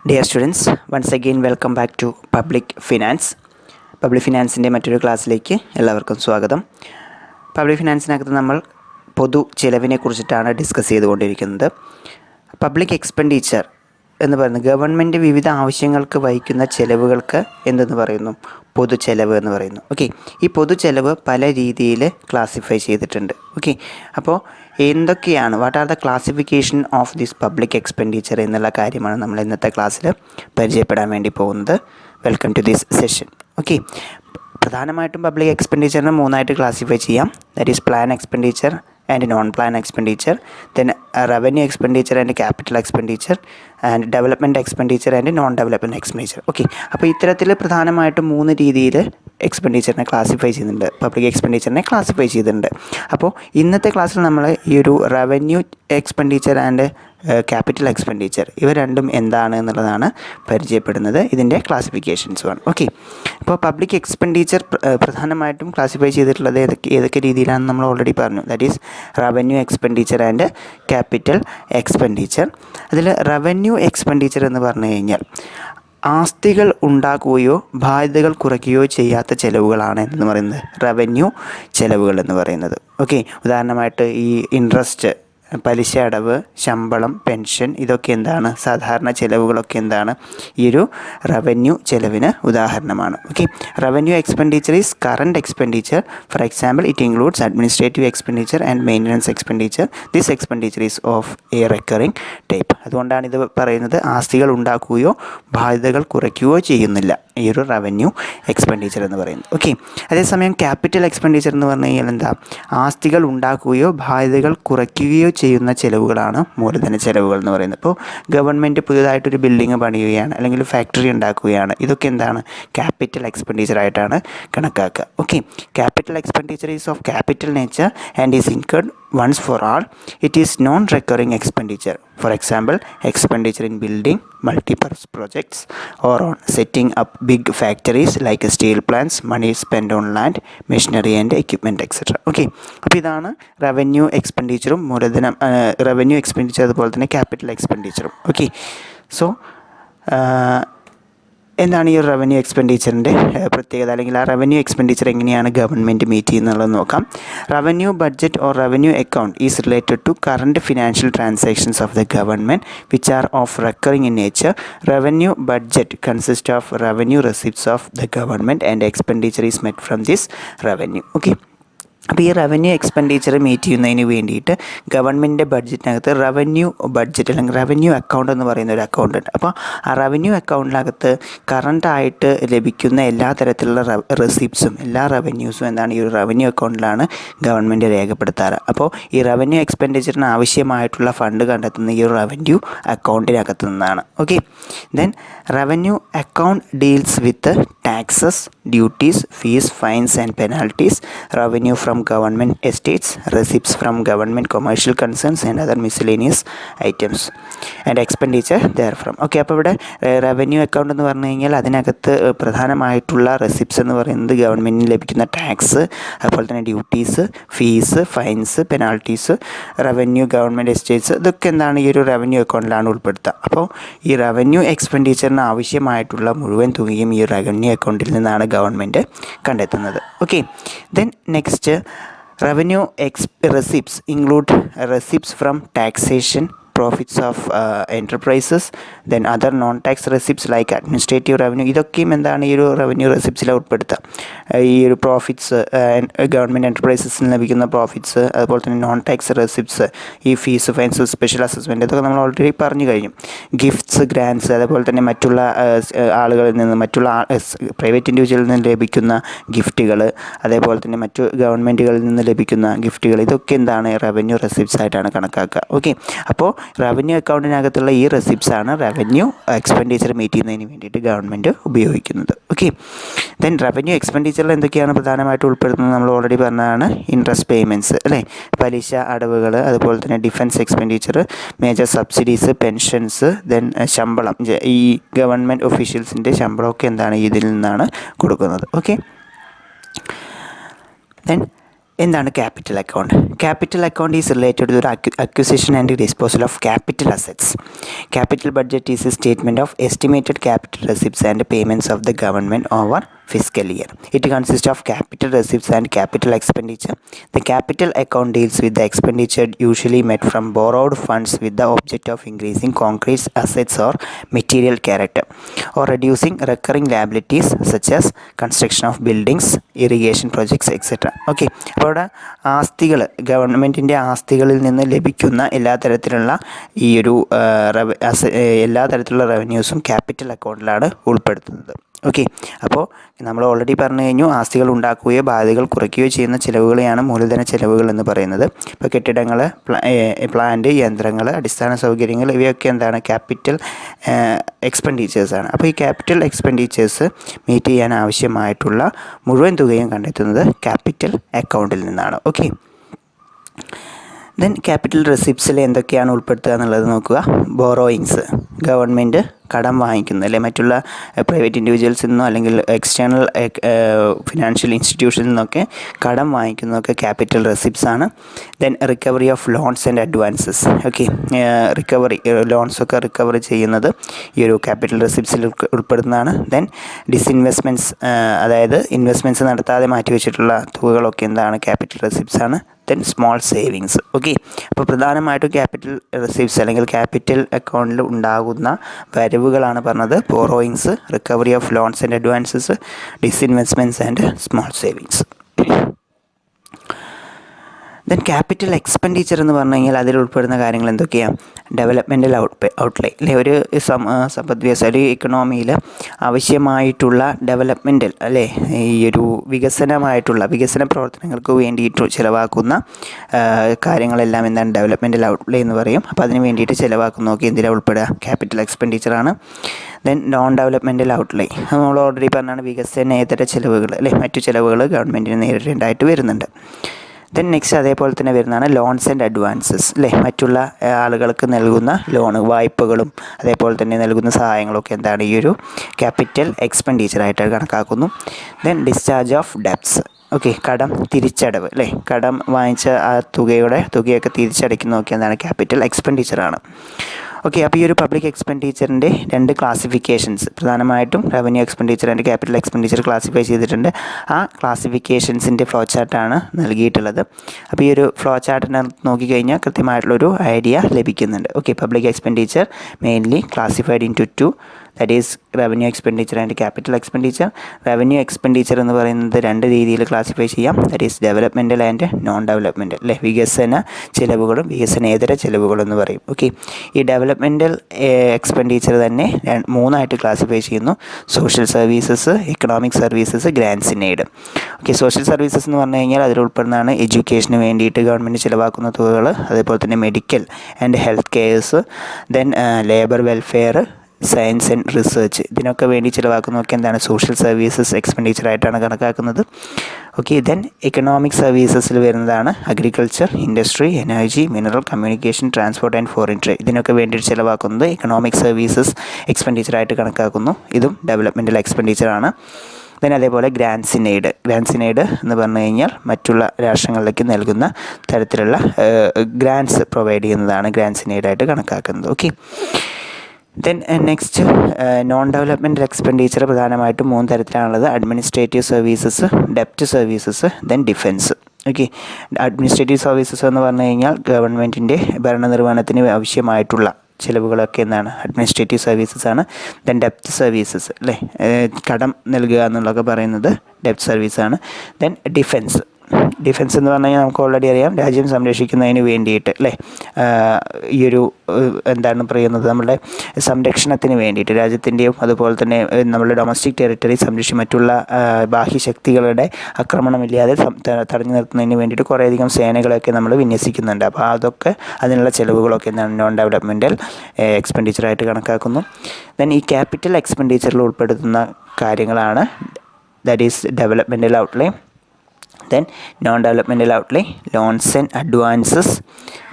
Dear students, once again welcome back to Public Finance. Public ഫിനാൻസിൻ്റെ മറ്റൊരു ക്ലാസ്സിലേക്ക് എല്ലാവർക്കും സ്വാഗതം. പബ്ലിക് ഫിനാൻസിനകത്ത് നമ്മൾ പൊതു ചിലവിനെ കുറിച്ചിട്ടാണ് ഡിസ്കസ് ചെയ്തുകൊണ്ടിരിക്കുന്നത്. പബ്ലിക് എക്സ്പെൻഡിച്ചർ എന്ന് പറയുന്നത് ഗവൺമെൻറ് വിവിധ ആവശ്യങ്ങൾക്ക് വഹിക്കുന്ന ചിലവുകൾക്ക് എന്തെന്ന് പറയുന്നു? പൊതു ചിലവ് എന്ന് പറയുന്നു. ഓക്കെ, ഈ പൊതു ചിലവ് പല രീതിയിൽ ക്ലാസിഫൈ ചെയ്തിട്ടുണ്ട്. ഓക്കെ, അപ്പോൾ എന്തൊക്കെയാണ്, what are the classification of this public expenditure എന്നുള്ള കാര്യമാണ് നമ്മൾ ഇന്നത്തെ ക്ലാസ്സിൽ പരിചയപ്പെടാൻ വേണ്ടി പോകുന്നത്. Welcome to this session. Okay, പ്രധാനമായിട്ടും പബ്ലിക് എക്സ്പെൻഡിച്ചറിന് മൂന്നായിട്ട് ക്ലാസിഫൈ ചെയ്യാം. That is plan expenditure and non-plan expenditure, then revenue expenditure and capital expenditure, and development expenditure and non-development expenditure. Okay, അപ്പോൾ ഇത്തരത്തിൽ പ്രധാനമായിട്ടും മൂന്ന് രീതിയിൽ എക്സ്പെൻഡിച്ചറിനെ ക്ലാസിഫൈ ചെയ്യുന്നുണ്ട്, പബ്ലിക് എക്സ്പെൻഡിച്ചറിനെ ക്ലാസിഫൈ ചെയ്തിട്ടുണ്ട്. അപ്പോൾ ഇന്നത്തെ ക്ലാസ്സിൽ നമ്മൾ ഈ ഒരു revenue expenditure and capital expenditure ഇവ രണ്ടും എന്താണ് എന്നുള്ളതാണ് പരിചയപ്പെടുന്നത്. ഇതിൻ്റെ ക്ലാസിഫിക്കേഷൻസുമാണ്. ഓക്കെ, അപ്പോൾ പബ്ലിക് എക്സ്പെൻഡിച്ചർ പ്രധാനമായിട്ടും ക്ലാസിഫൈ ചെയ്തിട്ടുള്ളത് ഏതൊക്കെ രീതിയിലാണെന്ന് നമ്മൾ ഓൾറെഡി പറഞ്ഞു. That is revenue expenditure and capital expenditure. അതിൽ റവന്യൂ എക്സ്പെൻഡിച്ചർ എന്ന് പറഞ്ഞു കഴിഞ്ഞാൽ ആസ്തികൾ ഉണ്ടാക്കുകയോ ബാധ്യതകൾ കുറയ്ക്കുകയോ ചെയ്യാത്ത ചിലവുകളാണ് എന്ന് പറയുന്നത് റവന്യൂ ചിലവുകൾ എന്ന് പറയുന്നത്. ഓക്കെ, ഉദാഹരണമായിട്ട് ഈ ഇൻട്രസ്റ്റ്, പലിശ അടവ്, ശമ്പളം, പെൻഷൻ, ഇതൊക്കെ എന്താണ്? സാധാരണ ചിലവുകളൊക്കെ എന്താണ്? ഈ ഒരു റവന്യൂ ചിലവിന് ഉദാഹരണമാണ്. Okay, revenue expenditure is current expenditure. For example, it includes administrative expenditure and maintenance expenditure. This expenditure is of A recurring type. അതുകൊണ്ടാണ് ഇത് പറയുന്നത് ആസ്തികൾ ഉണ്ടാക്കുകയോ ബാധ്യതകൾ കുറയ്ക്കുകയോ ചെയ്യുന്നില്ല ഈ ഒരു റവന്യൂ എക്സ്പെൻഡിച്ചർ എന്ന് പറയുന്നത്. ഓക്കെ, അതേസമയം ക്യാപിറ്റൽ എക്സ്പെൻഡിച്ചർ എന്ന് പറഞ്ഞു കഴിഞ്ഞാൽ എന്താ? ആസ്തികൾ ഉണ്ടാക്കുകയോ ബാധ്യതകൾ കുറയ്ക്കുകയോ ചെയ്യുന്ന ചിലവുകളാണ് മൂലധന ചിലവുകൾ എന്ന് പറയുന്നത്. ഇപ്പോൾ ഗവൺമെൻറ് പുതിയതായിട്ടൊരു ബിൽഡിംഗ് പണിയുകയാണ്, അല്ലെങ്കിൽ ഫാക്ടറി ഉണ്ടാക്കുകയാണ്. ഇതൊക്കെ എന്താണ്? ക്യാപിറ്റൽ എക്സ്പെൻഡിച്ചർ ആയിട്ടാണ് കണക്കാക്കുക. Okay, capital expenditure is of capital nature and is incurred once for all. It is non recurring expenditure. For example, expenditure in building multipurpose projects or on setting up big factories like steel plants, money spend on land, machinery and equipment etcetera. Okay, അപ്പോൾ ഇതാണ് revenue എക്സ്പെൻഡിച്ചറും revenue expenditure, അതുപോലെ തന്നെ capital എക്സ്പെൻഡിച്ചറും. Okay, so എന്താണ് ഈ revenue എക്സ്പെൻഡിച്ചറിൻ്റെ പ്രത്യേകത, അല്ലെങ്കിൽ ആ revenue expenditure എങ്ങനെയാണ് ഗവൺമെൻറ് മീറ്റ് ചെയ്യുന്നുള്ളത് നോക്കാം. Revenue budget or revenue account is related to current financial transactions of the government which are of recurring in nature. Revenue budget consist of revenue receipts of the government and expenditure is met from this revenue. Okay, അപ്പോൾ ഈ revenue expenditure meet ചെയ്യുന്നതിന് വേണ്ടിയിട്ട് ഗവൺമെൻറ്റിൻ്റെ ബഡ്ജറ്റിനകത്ത് revenue budget അല്ലെങ്കിൽ revenue account എന്ന് പറയുന്ന ഒരു അക്കൗണ്ട് ഉണ്ട്. അപ്പോൾ ആ റവന്യൂ അക്കൗണ്ടിനകത്ത് കറണ്ടായിട്ട് ലഭിക്കുന്ന എല്ലാ തരത്തിലുള്ള റെസിപ്റ്റ്സും എല്ലാ റവന്യൂസും എന്താണ് ഈ ഒരു റവന്യൂ അക്കൗണ്ടിലാണ് ഗവൺമെൻറ് രേഖപ്പെടുത്താറ്. അപ്പോൾ ഈ റവന്യൂ എക്സ്പെൻഡിച്ചറിന് ആവശ്യമായിട്ടുള്ള ഫണ്ട് കണ്ടെത്തുന്ന ഈ ഒരു റവന്യൂ അക്കൗണ്ടിനകത്ത് നിന്നാണ്. Okay, then revenue account deals with taxes, duties, fees, finds and penalties, revenue from government estates, receipts from government commercial concerns and other miscellaneous items and expenditure therefrom. Okay, അപ്പോൾ ഇവിടെ revenue account എന്ന് പറഞ്ഞു കഴിഞ്ഞാൽ അതിനകത്ത് പ്രധാനമായിട്ടുള്ള receipts എന്ന് പറയുന്നത് ഗവൺമെൻറ്റിന് ലഭിക്കുന്ന ടാക്സ്, അതുപോലെ തന്നെ duties, fees, finds, penalties, revenue, government estates, ഇതൊക്കെ എന്താണ് ഈ ഒരു റവന്യൂ അക്കൗണ്ടിലാണ് ഉൾപ്പെടുത്തുക. അപ്പോൾ ഈ റവന്യൂ എക്സ്പെൻഡിച്ചറിന് ആവശ്യമായിട്ടുള്ള മുഴുവൻ തുകയും ഈ റവന്യൂ അക്കൗണ്ടിൽ നിന്നാണ് ഗവൺമെൻറ് കണ്ടെത്തുന്നത്. Okay, then next, revenue receipts include receipts from taxation, profits of enterprises, then other non-tax receipts like administrative revenue. ഇതൊക്കെയും എന്താണ് ഈ ഒരു റവന്യൂ റെസിപ്റ്റ്സിൽ ഉൾപ്പെടുത്തുക. ഈ ഒരു പ്രോഫിറ്റ്സ്, ഗവൺമെൻറ് എൻ്റർപ്രൈസസിന് ലഭിക്കുന്ന പ്രോഫിറ്റ്സ്, അതുപോലെ തന്നെ നോൺ ടാക്സ് റെസിപ്റ്റ്സ്, ഈ ഫീസ്, ഫൈൻസ്, സ്പെഷ്യൽ അസസ്മെൻറ്റ്, ഇതൊക്കെ നമ്മൾ ഓൾറെഡി പറഞ്ഞു കഴിഞ്ഞു. ഗിഫ്റ്റ്സ്, ഗ്രാൻഡ്സ്, അതുപോലെ തന്നെ മറ്റുള്ള ആളുകളിൽ നിന്ന്, മറ്റുള്ള പ്രൈവറ്റ് ഇൻഡിവിജ്വലിൽ നിന്ന് ലഭിക്കുന്ന ഗിഫ്റ്റുകൾ, അതേപോലെ തന്നെ മറ്റു ഗവൺമെൻറ്റുകളിൽ നിന്ന് ലഭിക്കുന്ന ഗിഫ്റ്റുകൾ, ഇതൊക്കെ എന്താണ് റവന്യൂ റെസിപ്റ്റ്സ് ആയിട്ടാണ് കണക്കാക്കുക. ഓക്കെ, അപ്പോൾ റവന്യൂ അക്കൗണ്ടിനകത്തുള്ള ഈ റെസിപ്റ്റ്സ് ആണ് റവന്യൂ എക്സ്പെൻഡിച്ചർ മീറ്റ് ചെയ്യുന്നതിന് വേണ്ടിയിട്ട് ഗവൺമെൻറ് ഉപയോഗിക്കുന്നത്. ഓക്കെ, ദെൻ റവന്യൂ എക്സ്പെൻഡിച്ചറിൽ എന്തൊക്കെയാണ് പ്രധാനമായിട്ട് ഉൾപ്പെടുത്തുന്നത് നമ്മൾ ഓൾറെഡി പറഞ്ഞതാണ്. ഇൻട്രസ്റ്റ് പേയ്മെൻറ്റ്സ് അല്ലേ, പലിശ അടവുകൾ, അതുപോലെ തന്നെ defence expenditure, major subsidies, pensions, then ശമ്പളം, ഈ ഗവൺമെൻറ് ഒഫീഷ്യൽസിൻ്റെ ശമ്പളമൊക്കെ എന്താണ് ഇതിൽ നിന്നാണ് കൊടുക്കുന്നത്. ഓക്കെ, ദെൻ എന്താണ് capital account? Capital account is related to acquisition and disposal of capital assets. Capital budget is a statement of estimated capital receipts and payments of the government over fiscal year. It consists of capital receipts and capital expenditure. The capital account deals with the expenditure usually made from borrowed funds with the object of increasing concrete assets or material character or reducing recurring liabilities such as construction of buildings, irrigation projects, etc. Okay, അപ്പോൾ ഇവിടെ ആസ്തികൾ, ഗവൺമെൻറ്റിൻ്റെ ആസ്തികളിൽ നിന്ന് ലഭിക്കുന്ന എല്ലാ തരത്തിലുള്ള എല്ലാ തരത്തിലുള്ള റവന്യൂസും ക്യാപിറ്റൽ അക്കൗണ്ടിലാണ് ഉൾപ്പെടുത്തുന്നത്. ഓക്കെ, അപ്പോൾ നമ്മൾ ഓൾറെഡി പറഞ്ഞു കഴിഞ്ഞു, ആസ്തികൾ ഉണ്ടാക്കുകയോ ബാധ്യതകൾ കുറയ്ക്കുകയോ ചെയ്യുന്ന ചിലവുകളെയാണ് മൂലധന ചിലവുകൾ എന്ന് പറയുന്നത്. ഇപ്പോൾ കെട്ടിടങ്ങൾ, പ്ലാന്റ്, യന്ത്രങ്ങൾ, അടിസ്ഥാന സൗകര്യങ്ങൾ, ഇവയൊക്കെ എന്താണ്? ക്യാപിറ്റൽ എക്സ്പെൻഡിച്ചേഴ്സാണ്. അപ്പോൾ ഈ ക്യാപിറ്റൽ എക്സ്പെൻഡിച്ചേഴ്സ് മീറ്റ് ചെയ്യാൻ ആവശ്യമായിട്ടുള്ള മുഴുവൻ തുകയും കണ്ടെത്തുന്നത് ക്യാപിറ്റൽ അക്കൗണ്ടിൽ നിന്നാണ്. ഓക്കെ, ദെൻ ക്യാപിറ്റൽ റെസിപ്റ്റ്സിൽ എന്തൊക്കെയാണ് ഉൾപ്പെടുത്തുക എന്നുള്ളത് നോക്കുക. ബോറോയിങ്സ്, ഗവൺമെൻറ് കടം വാങ്ങിക്കുന്നത്, അല്ലെ മറ്റുള്ള പ്രൈവറ്റ് ഇൻഡിവിജ്വൽസിൽ നിന്നോ അല്ലെങ്കിൽ എക്സ്റ്റേണൽ ഫിനാൻഷ്യൽ ഇൻസ്റ്റിറ്റ്യൂഷനിൽ നിന്നൊക്കെ കടം വാങ്ങിക്കുന്നതൊക്കെ ക്യാപിറ്റൽ റെസിപ്റ്റ്സ് ആണ്. Then recovery of loans and advances. Okay, ലോൺസൊക്കെ റിക്കവർ ചെയ്യുന്നത് ഈ ഒരു ക്യാപിറ്റൽ റെസിപ്റ്റ്സിൽ ഉൾപ്പെടുന്നതാണ്. ദെൻ ഡിസ്ഇൻവെസ്റ്റ്മെൻറ്റ്സ്, അതായത് ഇൻവെസ്റ്റ്മെൻറ്റ്സ് നടത്താതെ മാറ്റിവെച്ചിട്ടുള്ള തുകകളൊക്കെ എന്താണ്? ക്യാപിറ്റൽ റെസിപ്റ്റ്സ് ആണ്. Then small savings. ഓക്കെ, അപ്പോൾ പ്രധാനമായിട്ടും ക്യാപിറ്റൽ റെസിപ്റ്റ്സ് അല്ലെങ്കിൽ ക്യാപിറ്റൽ അക്കൗണ്ടിൽ ഉണ്ടാകുന്ന വരവുകളാണ് പറഞ്ഞത്. Borrowings, recovery of loans and advances, disinvestments and small savings. Then capital expenditure എന്ന് പറഞ്ഞു കഴിഞ്ഞാൽ അതിൽ ഉൾപ്പെടുന്ന കാര്യങ്ങൾ എന്തൊക്കെയാണ്? ഡെവലപ്മെൻറ്റൽ ഔട്ട്ലേ, അല്ലെ ഒരു സമ്പദ് വ്യവസ്ഥ, ഒരു ഇക്കണോമിയിൽ ആവശ്യമായിട്ടുള്ള ഡെവലപ്മെൻറ്റൽ, അല്ലേ ഈ ഒരു വികസന പ്രവർത്തനങ്ങൾക്ക് വേണ്ടിയിട്ട് ചിലവാക്കുന്ന കാര്യങ്ങളെല്ലാം എന്താണ്? ഡെവലപ്മെൻറ്റൽ ഔട്ട്ലേ എന്ന് പറയും. അപ്പോൾ അതിന് വേണ്ടിയിട്ട് ചിലവാക്കുന്നതൊക്കെ എന്തിനാണ് ഉൾപ്പെടുക? ക്യാപിറ്റൽ എക്സ്പെൻഡിച്ചറാണ്. ദെൻ നോൺ ഡെവലപ്മെൻറ്റൽ ഔട്ട്ലേ, നമ്മൾ ഓൾറെഡി പറഞ്ഞാണ് വികസനേതര ചിലവുകൾ, അല്ലേ മറ്റു ചിലവുകൾ ഗവൺമെൻറ്റിന് നേരിടേണ്ടതായിട്ട് വരുന്നുണ്ട്. ദെൻ നെക്സ്റ്റ് അതേപോലെ തന്നെ വരുന്നതാണ് ലോൺസ് ആൻഡ് അഡ്വാൻസസ്, അല്ലേ മറ്റുള്ള ആളുകൾക്ക് നൽകുന്ന വായ്പകളും അതേപോലെ തന്നെ നൽകുന്ന സഹായങ്ങളൊക്കെ എന്താണ്? ഈ ഒരു ക്യാപിറ്റൽ എക്സ്പെൻഡിച്ചറായിട്ട് കണക്കാക്കുന്നു. Then discharge of debts. Okay, കടം തിരിച്ചടവ്, അല്ലേ കടം വാങ്ങിച്ച ആ തുകയൊക്കെ തിരിച്ചടയ്ക്കുന്നതൊക്കെ എന്താണ്? ക്യാപിറ്റൽ എക്സ്പെൻഡിച്ചറാണ്. ഓക്കെ, അപ്പോൾ ഈ ഒരു പബ്ലിക് എക്സ്പെൻഡിച്ചറിൻ്റെ രണ്ട് ക്ലാസിഫിക്കേഷൻസ്, പ്രധാനമായിട്ടും revenue expenditure and capital expenditure classify ചെയ്തിട്ടുണ്ട്. ആ ക്ലാസിഫിക്കേഷൻസിൻ്റെ ഫ്ലോ ചാർട്ടാണ് നൽകിയിട്ടുള്ളത്. അപ്പോൾ ഈ ഒരു ഫ്ലോ ചാർട്ടിനെ നോക്കിക്കഴിഞ്ഞാൽ കൃത്യമായിട്ടുള്ളൊരു ഐഡിയ ലഭിക്കുന്നുണ്ട്. Okay, public expenditure mainly classified into that is revenue expenditure and capital expenditure. Revenue expenditure എന്ന് പറയുന്നത് രണ്ട് രീതിയിൽ ക്ലാസിഫൈ ചെയ്യാം. That is developmental and non developmental, അല്ലേ വികസന ചിലവുകളും വികസനേതര ചിലവുകളും എന്ന് പറയും. ഓക്കെ, ഈ ഡെവലപ്മെൻറ്റൽ എക്സ്പെൻഡിച്ചർ തന്നെ മൂന്നായിട്ട് ക്ലാസിഫൈ ചെയ്യുന്നു: social services, economic services, grants in aid. Okay, social services എന്ന് പറഞ്ഞു കഴിഞ്ഞാൽ അതിൽ ഉൾപ്പെടുന്നതാണ് എഡ്യൂക്കേഷന് വേണ്ടിയിട്ട് ഗവൺമെൻറ് ചിലവാക്കുന്ന തുകകൾ, അതേപോലെ തന്നെ medical and health CARES, then labour welfare, science and research, ഇതിനൊക്കെ വേണ്ടി ചിലവാക്കുന്നതൊക്കെ എന്താണ്? സോഷ്യൽ സർവീസസ് എക്സ്പെൻഡിച്ചറായിട്ടാണ് കണക്കാക്കുന്നത്. ഓക്കെ, ദെൻ എക്കണോമിക് സർവീസസിൽ വരുന്നതാണ് agriculture, industry, energy, mineral, communication, transport and foreign trade, ഇതിനൊക്കെ വേണ്ടിയിട്ട് ചിലവാക്കുന്നത് എക്കണോമിക് സർവീസസ് എക്സ്പെൻഡിച്ചറായിട്ട് കണക്കാക്കുന്നു. ഇതും ഡെവലപ്മെൻറ്റൽ എക്സ്പെൻഡിച്ചറാണ്. ദെൻ അതേപോലെ ഗ്രാൻസ് ഇൻ എയ്ഡ് എന്ന് പറഞ്ഞു കഴിഞ്ഞാൽ മറ്റുള്ള രാഷ്ട്രങ്ങളിലേക്ക് നൽകുന്ന തരത്തിലുള്ള ഗ്രാൻസ് പ്രൊവൈഡ് ചെയ്യുന്നതാണ് ഗ്രാൻസ് ഇൻ എയ്ഡായിട്ട് കണക്കാക്കുന്നത്. Okay, then next non developmental expenditure പ്രധാനമായിട്ടും മൂന്ന് തരത്തിലാണുള്ളത്: അഡ്മിനിസ്ട്രേറ്റീവ് സർവീസസ്, ഡെപ്റ്റ് services, then defence. Okay, administrative services എന്ന് പറഞ്ഞു കഴിഞ്ഞാൽ ഗവൺമെൻറ്റിൻ്റെ ഭരണനിർവഹണത്തിന് ആവശ്യമായിട്ടുള്ള ചിലവുകളൊക്കെ എന്താണ്? അഡ്മിനിസ്ട്രേറ്റീവ് സർവീസസ് ആണ്. ദെൻ ഡെപ്റ്റ് സർവീസസ്, അല്ലേ കടം നൽകുക എന്നുള്ളതൊക്കെ പറയുന്നത് ഡെപ്റ്റ് സർവീസാണ്. ദെൻ ഡിഫൻസ് എന്ന് പറഞ്ഞു കഴിഞ്ഞാൽ നമുക്ക് ഓൾറെഡി അറിയാം, രാജ്യം സംരക്ഷിക്കുന്നതിന് വേണ്ടിയിട്ട്, അല്ലേ ഈ ഒരു എന്താണ് പറയുന്നത്, നമ്മുടെ സംരക്ഷണത്തിന് വേണ്ടിയിട്ട് രാജ്യത്തിൻ്റെയും അതുപോലെ തന്നെ നമ്മുടെ ഡൊമസ്റ്റിക് ടെറിട്ടറി മറ്റുള്ള ബാഹ്യശക്തികളുടെ ആക്രമണമില്ലാതെ തടഞ്ഞു നിർത്തുന്നതിന് വേണ്ടിയിട്ട് കുറേയധികം സേനകളൊക്കെ നമ്മൾ വിന്യസിക്കുന്നുണ്ട്. അപ്പോൾ അതൊക്കെ അതിനുള്ള ചിലവുകളൊക്കെ എന്താണ്? നോൺ ഡെവലപ്മെൻറ്റൽ എക്സ്പെൻഡിച്ചറായിട്ട് കണക്കാക്കുന്നു. ദെൻ ഈ ക്യാപിറ്റൽ എക്സ്പെൻഡിച്ചറിൽ ഉൾപ്പെടുത്തുന്ന കാര്യങ്ങളാണ് that is developmental outlay, then non developmental outlay, loans and advances,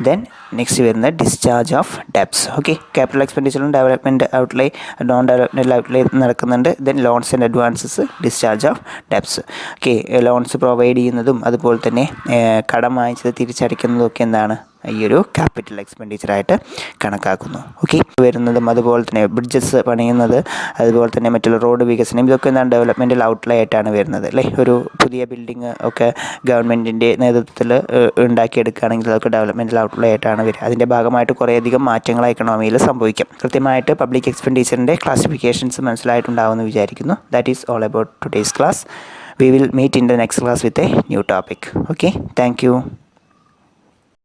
then next വരുന്നത് discharge of debts. Okay, capital എക്സ്പെൻഡിച്ചറും development outlay, non developmental outlay നടക്കുന്നുണ്ട്. Then loans and advances, discharge of debts. Okay, loans provide ചെയ്യുന്നതും അതുപോലെ തന്നെ കടം വാങ്ങിച്ചത് തിരിച്ചടയ്ക്കുന്നതും ഒക്കെ എന്താണ് ഈ ഒരു ക്യാപിറ്റൽ എക്സ്പെൻഡിച്ചറായിട്ട് കണക്കാക്കുന്നു. ഓക്കെ, വരുന്നതും അതുപോലെ തന്നെ ബ്രിഡ്ജസ് പണിയുന്നത്, അതുപോലെ തന്നെ മറ്റുള്ള റോഡ് വികസനം, ഇതൊക്കെ എന്താണ് ഡെവലപ്മെൻറ്റൽ ഔട്ട്ലേ ആയിട്ടാണ് വരുന്നത് അല്ലേ. ഒരു പുതിയ ബിൽഡിംഗ് ഒക്കെ ഗവൺമെൻറ്റിൻ്റെ നേതൃത്വത്തിൽ ഉണ്ടാക്കിയെടുക്കുകയാണെങ്കിൽ അതൊക്കെ ഡെവലപ്മെൻറ്റൽ ഔട്ട്ലേ ആയിട്ടാണ് വരിക. അതിൻ്റെ ഭാഗമായിട്ട് കുറേയധികം മാറ്റങ്ങൾ എക്കണോമിയിൽ സംഭവിക്കും. കൃത്യമായിട്ട് പബ്ലിക് എക്സ്പെൻഡിച്ചറിൻ്റെ ക്ലാസിഫിക്കേഷൻസ് മനസ്സിലായിട്ടുണ്ടാവുമെന്ന് വിചാരിക്കുന്നു. That is all about today's class. We will meet in the next class with a new topic. Okay, thank you.